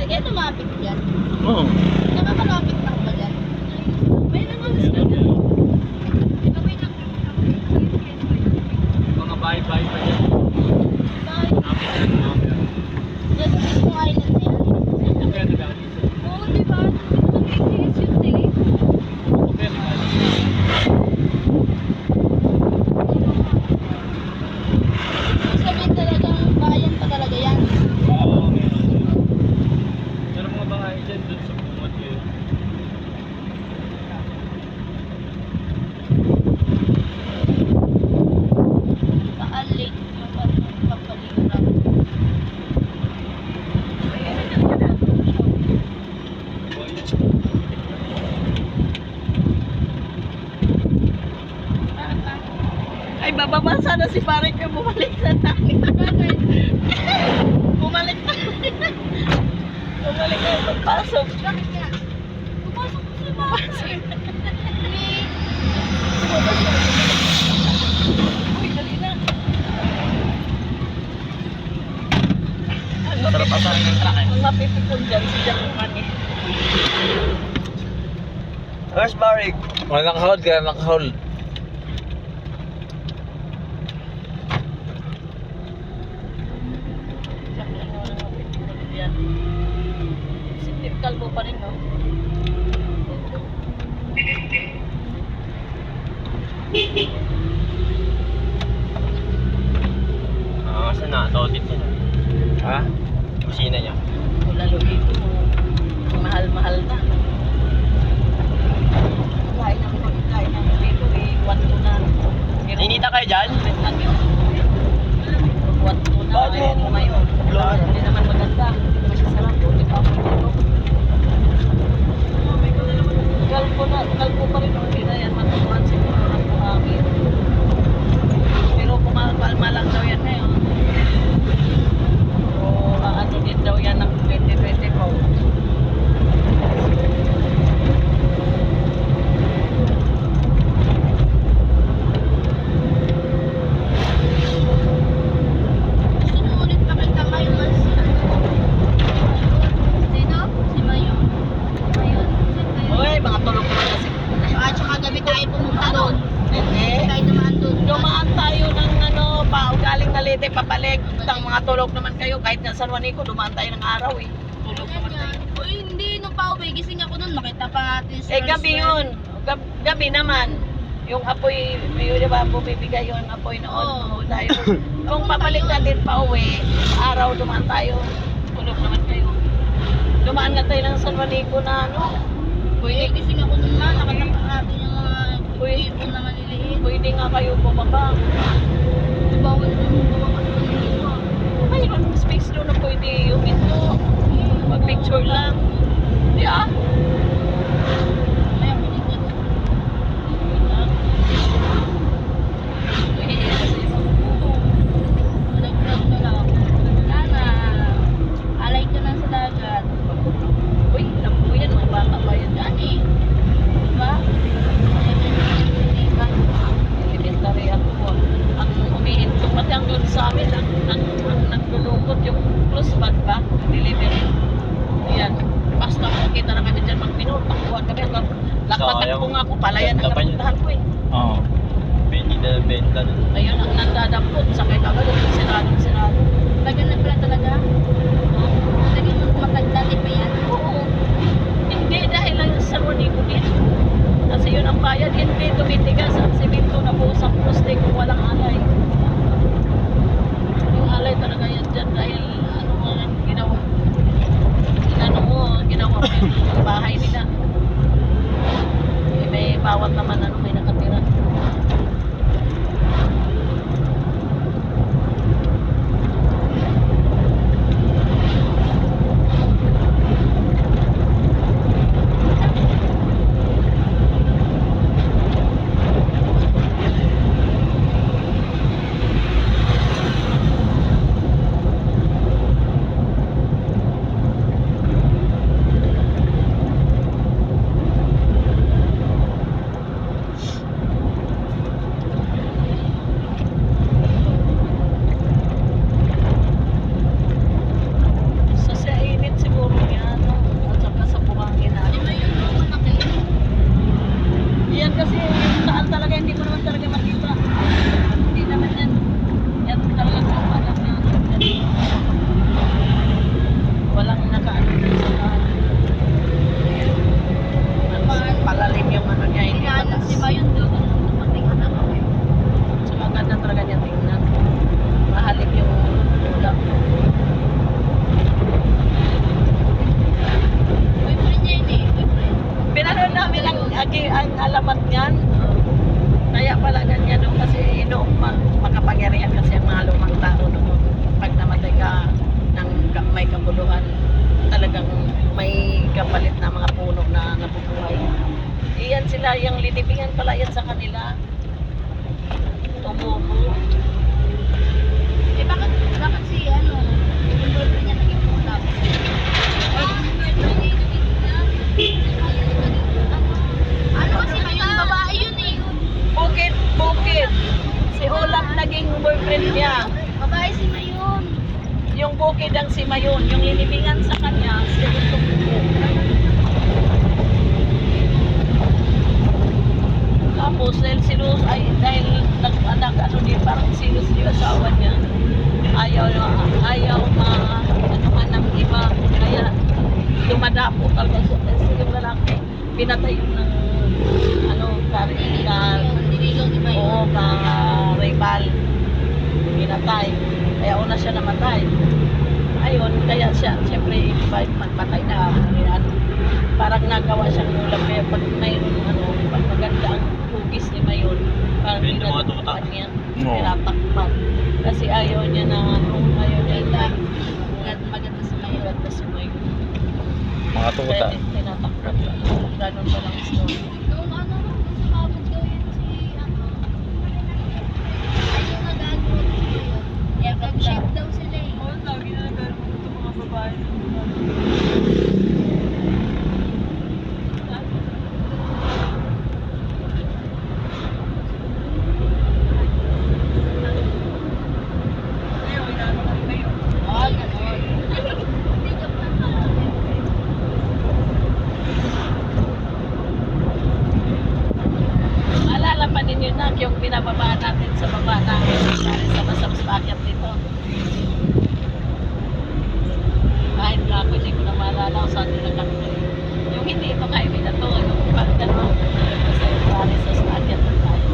kaya lumapit yan? Oo. Nakakalapit lang ba yan? May nangalas ka dyan. Ito may Mga bahay-bahay pa yan. Bakit? Yan, mismo island na yan. Kaya nag-alis. Oo, di ba? Nag-iis yun eh. Kaya nag-alis. Sabihin talagang bayan pa talaga yan. Oo, meron. Meron mga bahay dyan dun sa bungad yun. Taal Lake. Papalimuran. Ay, bababa sana si Parik yung bumalik na tayo. Bumalik na. Bumalik na yung pagpasok. Bakit nga? Pumasok ko si Parik. Uy, dali na. Sarap asahin ng truck eh. Ang mapipikon dyan, si Jakuman eh. Where's Barik? Wala nakahold, kaya nakahold. Si Tip Calvo pa rin, no? Saan na? Audit yun. Ha? Kusina niya. Wala dito. Mahal-mahal na. Kain namin dito eh. 1-2 na. Ninita kayo dyan? 1-2 na. Bakit? Ayun mo ngayon. Hindi naman maganda. Hindi naman siya sarap. Hindi pa ako dito. Kalpo pa rin. Hindi na yan matutuhan siguro ng buhangin. Pero pumalma lang daw yan ngayon. O ano din daw yan ng 2024. Sinulit pa kita ngayon mas sino? Si Mayo. Mayo. Uy, mga tulog ko kasi. At saka gabi tayo pumunta doon. Hindi. Tayo naman doon. Dumaan tayo ng ano, galing na Leyte, papalik. Tang mga tulog naman kayo. Kahit na San Juanico, dumaan tayo ng araw eh. Tulog naman tayo. Uy, hindi. Nung pauwi, gising ako nun. Nakita pa natin si Gabi yun. Gabi naman. Yung apoy, yun diba, bumibigay yung apoy noon. Oo. Tayo. Kung papalik natin pa uwi, araw dumaan tayo. Tulog naman kayo. Dumaan nga tayo ng San Juanico na ano. Uy, gising ako nun na. Nakita pa natin yung mga Uy. ibon na maliliit. Pwede nga kayo bumaba. Bawal yung bumaba sa dito. Mayroon space doon na pwede yung ito. Mag-picture lang. Di ah. Kaya pinikot. Malaglag ka lang. Sana. Alay ka lang sa dagat. Uy, naku yan. Mga bata pa yan dyan eh. Diba? Elementary ako. Ang umihinto. Pati ang doon sa amin, ang naglulukot yung close bag ba? Delivery. Yan. Basta makikita na kami dyan mag-minor. Takbuhan kami. Lakpatak ko nga ako. Palayan ang napuntahan ko eh. Oo. Benta na benta na. Ayun, ang nandadampot. Sakay kagad. Sinado. Tagal na pala talaga. Lagi mo matagdali pa yan. Oo. Hindi dahil lang sa Rodrigo din. Kasi yun ang bayad. Hindi tumitigas ang simento na buo sa poste kung walang alay. Yung alay talaga yan dyan dahil ano ang ginawa. Ginawa mo yung bahay nila. May bawat naman may nakatira. pala yan sa kanila. Tumubo. Eh, bakit si, ano, yung boyfriend niya naging ulap? Ano kasi ngayon, babae yun eh. Bukid. Si Olap naging boyfriend niya. Babae si Mayon. Yung bukid ang si Mayon. Yung inibingan sa kanya, si Tumubo. Tapos dahil nag-anak ano din, parang silos yung asawa niya. Ayaw maanuhan ng iba. Kaya dumadapo talaga yung lalaki. Pinatay yun ng Yung dinigaw ni Mayon. rival. Pinatay. Kaya una siya namatay. Ayun, kaya siya, siyempre, magpatay na. Parang nagawa siyang ulam. Kaya pag mayroon, pag maganda ang hugis ni Mayon, parang Bento mga tuta. tinatakpan niya. Oo. Tinatakpan. Kasi ayaw niya na, ayaw niya na, Maganda si Mayon. maganda si Mayon. Mga tuta. Kaya tinatakpan. Ganon pa lang story. Nung ano, nung sumabog daw yun si, ano, ay yung nag-agrot si Mayon. Yeah, nag-ship daw sila eh. Oo, lagi na nagkaroon ito mga babae. Oo, ganon. Hindi joke lang pala. Maalala pa ninyo na yung pinababa natin sa baba namin sa Masams Packet dito. Kahit nga ako hindi ko na maalala kung saan nila kami. Yung hindi ito kayo na to, yung pag gano'n, sa pare sa Packet na tayo.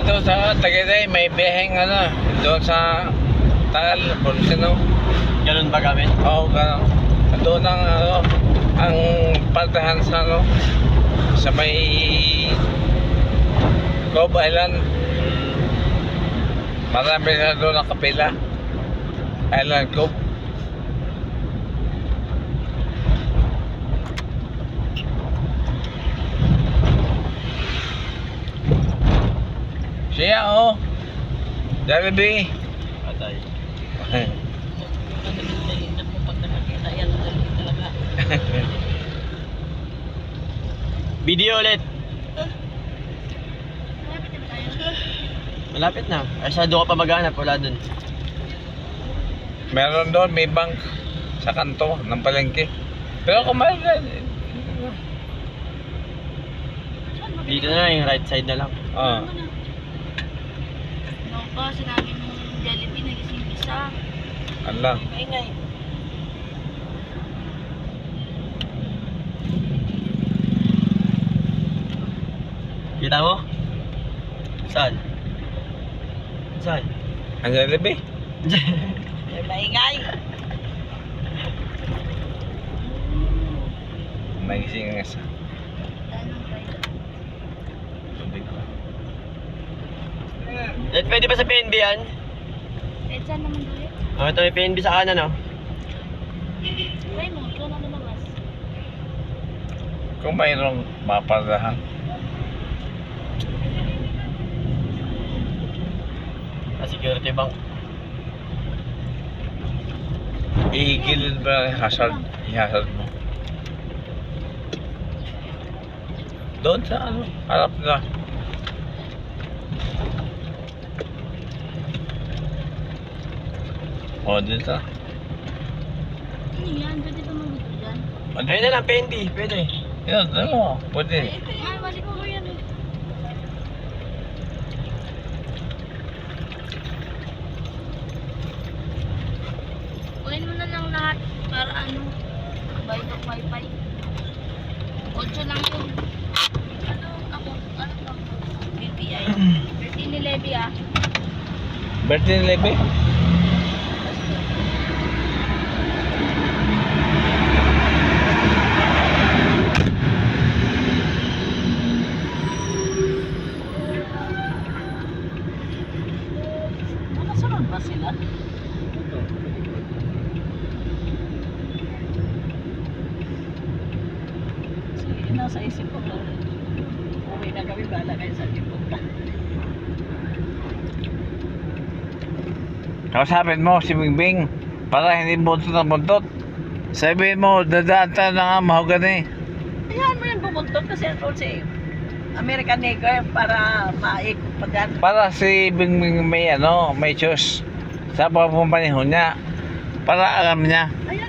dito sa Tagaytay, may biyaheng ano, doon sa Tagal, Porsino. Ganun ba kami? Oo, gano'n. Doon ang, ano, ang paldahan sa, ano, sa may Cove Island. Marami na doon ang kapila. Island Cove. Siya, oh. Jollibee. Patay. Pag nakakita yan, dali talaga. Video ulit. Malapit na tayo. Malapit na. Ay, sa doon ka pa maghanap. Wala dun. Meron doon, may bank sa kanto ng palengke. Pero kumain na. Dito na, yung right side na lang. Oh. No pa, sinabi nung Jollibee, nagising isa. Allah. Ingay. Kita mo? Saan? Saan? Ang Jollibee. May maingay. Nagising nga sa Tanong kayo. tubig ko. Pwede ba sa PNB yan? Eh, saan naman ulit? Oh, ito may PNB sa kanan, oh. Try mo, ikaw na lumabas. Kung mayroong mapaldahan. Sa security bank. Igilid ba hazard? I-hazard mo. Doon sa ano, harap na. O, dito sa. Ano yan? Pwede ba magulo dyan? Ayun na lang, PNB. Pwede. Yun, ano, pwede. Ay, balik ko yan eh. Kuhin mo na lang lahat para ano, bayad ng wifi. 8 lang yun. Ano ako? Ano lang? BPI. Birthday ni Levi ah. Birthday ni Lebe? Nakasunod ba sila? Sige, nasa isip ko lang. Uwi na kami, bahala kayo sa tipot. Kausapin mo si Bingbing para hindi buntot na buntot. Sabihin mo, dadaan tayo na nga mahogany. Ayan mo yung bumuntot kasi ito si American Negro para maikot pa dyan. Para si Bingbing may ano, may choice sa pagpupanihon niya. Para alam niya. Ayan